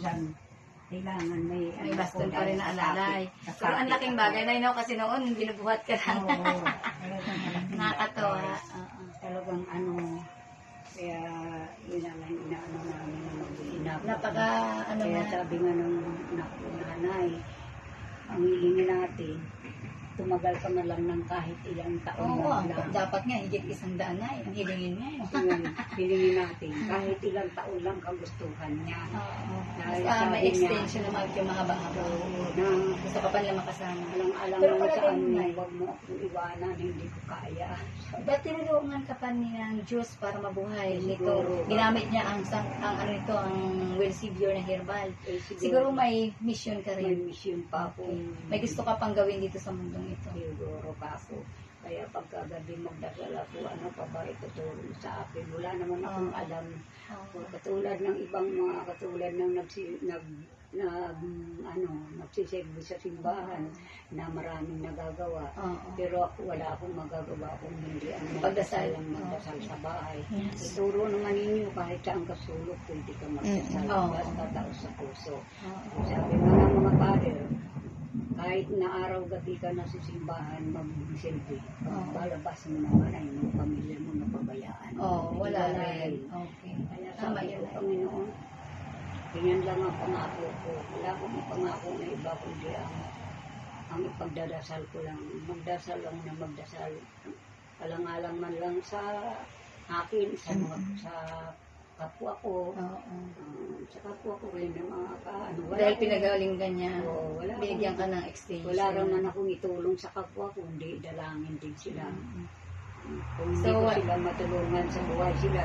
minsan kailangan may baston pa rin na alalay. Sakit. Pero ang laking bagay na yun, kasi noon, binubuhat ka lang. Oo, talagang malaking Nakakatawa. bagay. Oo. Talagang kaya yun ang inaano namin na mag-inap. Napaka, Kaya sabi nga ng nanay, ang hilingin natin, tumagal ka na lang ng kahit ilang taon Oo, lang. dapat nga, higit 100 na eh. Ang hilingin nga eh. Yun, hilingin natin, kahit ilang taon lang kagustuhan niya. Oo. Dahil Basta may sabi niya, extension naman yung mahaba-haba. na Gusto ka pa nila makasama. alang-alang Pero lang pala sa din, ano, Nay. huwag mo akong iwanan, hindi ko kaya. Ba't tinulungan ka pa niya ng Diyos para mabuhay nito? Siguro. Ginamit niya ang ano nito, ang Well Savior na herbal. Eh, Siguro may mission ka may rin. mission pa ako. May gusto ka pang gawin dito sa mundong ito. Siguro pa ako. Kaya pagkagabi magdasal ako, ano pa ba itutulong sa akin? Wala naman akong Oo. alam. Oo. Katulad ng ibang mga katulad ng nagsiserve sa simbahan na maraming nagagawa. Oo. Pero ako, wala akong magagawa kung hindi ang Pagdasal. magdasal sa bahay. Yes. Ituro naman ninyo kahit saan ka sulok, pwede ka magdasal. Oo. Basta taos sa puso. Oo. Sabi mga father, kahit na araw-gabi ka na sa simbahan, magbisilbi. Oo. Palabas mo naman ay yung pamilya mo napabayaan. Oo, wala Wala rin. Okay. Kaya Tama sabi yun. ko, Panginoon, ganyan lang ang pangako ko. Wala akong pangako na iba kundi ang ipagdadasal ko lang. Magdasal lang na magdasal. Alang-alang man lang sa akin, sa mga sa kapwa ko. Oo. Sa kapwa ko rin ng mga wala Dahil akong- pinagaling ka niya, Oo, wala bigyan ka akong- ng extension. Wala naman akong itulong sa kapwa ko, kundi dalangin din sila. Mm. Kung hindi So, ko sila matulungan sa buhay sila,